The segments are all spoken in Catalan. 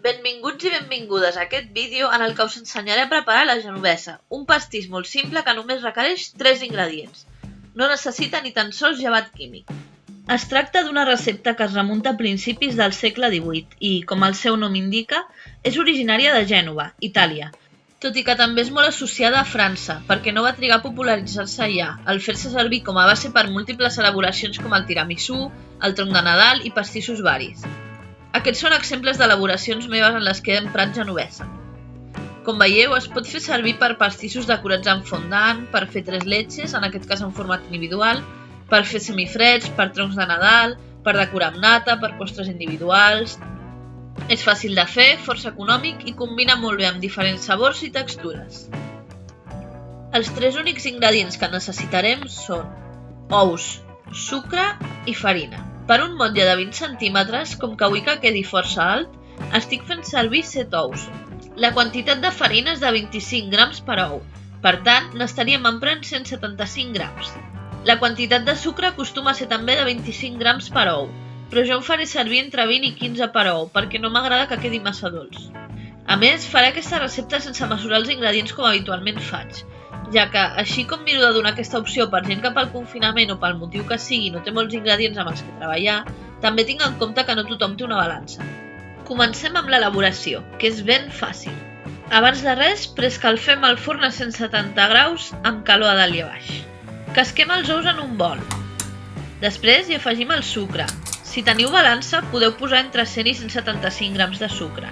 Benvinguts i benvingudes a aquest vídeo en el que us ensenyaré a preparar la genovesa, un pastís molt simple que només requereix 3 ingredients. No necessita ni tan sols llevat químic. Es tracta d'una recepta que es remunta a principis del segle XVIII i, com el seu nom indica, és originària de Gènova, Itàlia, tot i que també és molt associada a França, perquè no va trigar a popularitzar-se allà, al fer-se servir com a base per múltiples elaboracions com el tiramisú, el tronc de Nadal i pastissos varis. Aquests són exemples d'elaboracions meves en les que he emprat genovesa. Com veieu, es pot fer servir per pastissos decorats amb fondant, per fer tres leches, en aquest cas en format individual, per fer semifreds, per troncs de Nadal, per decorar amb nata, per postres individuals. És fàcil de fer, força econòmic i combina molt bé amb diferents sabors i textures. Els 3 únics ingredients que necessitarem són ous, sucre i farina. Per un motlle de 20 centímetres, com que vull que quedi força alt, estic fent servir 7 ous. La quantitat de farina és de 25 grams per ou, per tant, n'estaríem emprant 175 grams. La quantitat de sucre acostuma a ser també de 25 grams per ou, però jo en faré servir entre 20 i 15 per ou, perquè no m'agrada que quedi massa dolç. A més, faré aquesta recepta sense mesurar els ingredients com habitualment faig, ja que, així com miro de donar aquesta opció per gent que pel confinament o pel motiu que sigui no té molts ingredients amb els que treballar, també tinc en compte que no tothom té una balança. Comencem amb l'elaboració, que és ben fàcil. Abans de res, preescalfem el forn a 170 graus amb calor a dalt i a baix. Casquem els ous en un bol. Després hi afegim el sucre. Si teniu balança, podeu posar entre 100 i 175 grams de sucre.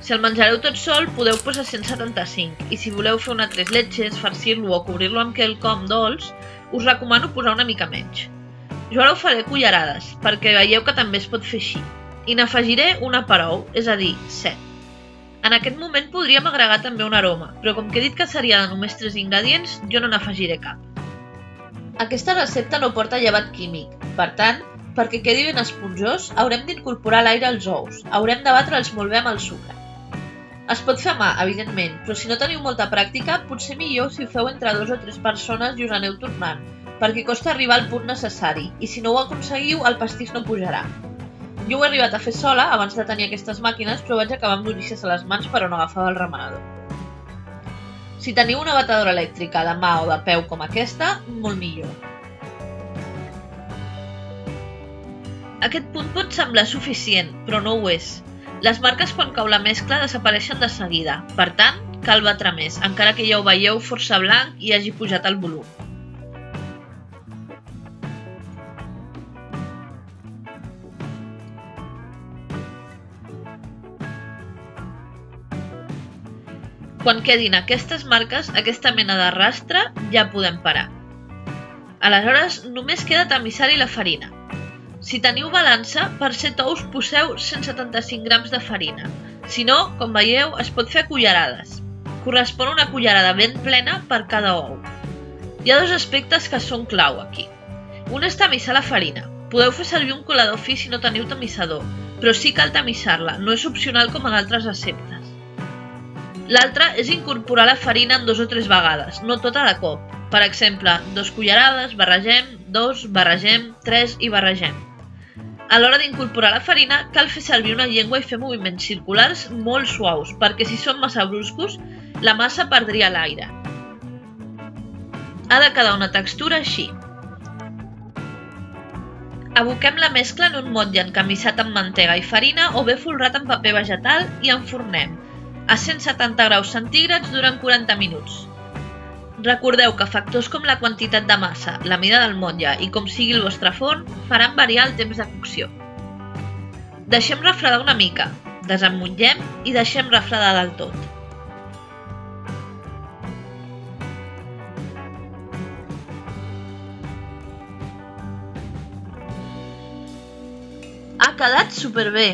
Si el menjareu tot sol, podeu posar 175 i si voleu fer una tres leches, farcir-lo o cobrir-lo amb quelcom dolç, us recomano posar una mica menys. Jo ara ho faré a cullerades, perquè veieu que també es pot fer així. I n'afegiré una per ou, és a dir, 7. En aquest moment podríem agregar també un aroma, però com que he dit que seria de només 3 ingredients, jo no n'afegiré cap. Aquesta recepta no porta llevat químic, per tant, perquè quedi ben esponjós, haurem d'incorporar l'aire als ous, haurem de batre'ls molt bé amb el sucre. Es pot fer a mà, evidentment, però si no teniu molta pràctica, potser millor si ho feu entre 2 o 3 persones i us aneu tornant, perquè costa arribar al punt necessari, i si no ho aconseguiu, el pastís no pujarà. Jo ho he arribat a fer sola, abans de tenir aquestes màquines, però vaig acabar amb l'orícies a les mans però no agafava el remenador. Si teniu una batedora elèctrica de mà o de peu com aquesta, molt millor. Aquest punt pot semblar suficient, però no ho és. Les marques quan cau la mescla desapareixen de seguida, per tant, cal batre més, encara que ja ho veieu força blanc i hagi pujat el volum. Quan quedin aquestes marques, aquesta mena de rastre, ja podem parar. Aleshores, només queda tamissar-hi la farina. Si teniu balança, per 7 ous poseu 175 grams de farina. Si no, com veieu, es pot fer a cullerades. Correspon una cullerada ben plena per cada ou. Hi ha 2 aspectes que són clau aquí. Un és tamissar la farina. Podeu fer servir un colador fi si no teniu tamissador, però sí cal tamissar-la, no és opcional com en altres receptes. L'altre és incorporar la farina en 2 o 3 vegades, no tota de cop. Per exemple, 2 cullerades, barregem, 2, barregem, 3 i barregem. A l'hora d'incorporar la farina, cal fer servir una llengua i fer moviments circulars molt suaus, perquè si són massa bruscos, la massa perdria l'aire. Ha de quedar una textura així. Aboquem la mescla en un motlle encamissat amb mantega i farina o bé folrat amb paper vegetal i enfornem a 170 graus centígrads durant 40 minuts. Recordeu que factors com la quantitat de massa, la mida del motlle i com sigui el vostre forn faran variar el temps de cocció. Deixem refredar una mica, desemmotllem i deixem refredar del tot. Ha quedat superbé!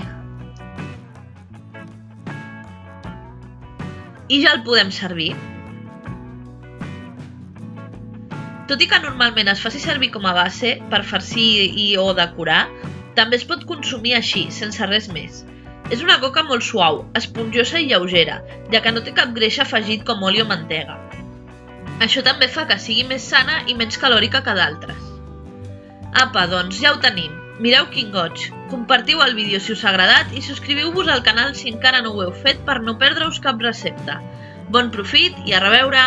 I ja el podem servir. Tot i que normalment es faci servir com a base per farcir i o decorar, també es pot consumir així, sense res més. És una coca molt suau, esponjosa i lleugera, ja que no té cap greix afegit com oli o mantega. Això també fa que sigui més sana i menys calòrica que d'altres. Apa, doncs ja ho tenim. Mireu quin goig! Compartiu el vídeo si us ha agradat i subscriviu-vos al canal si encara no ho heu fet per no perdre-us cap recepta. Bon profit i a reveure!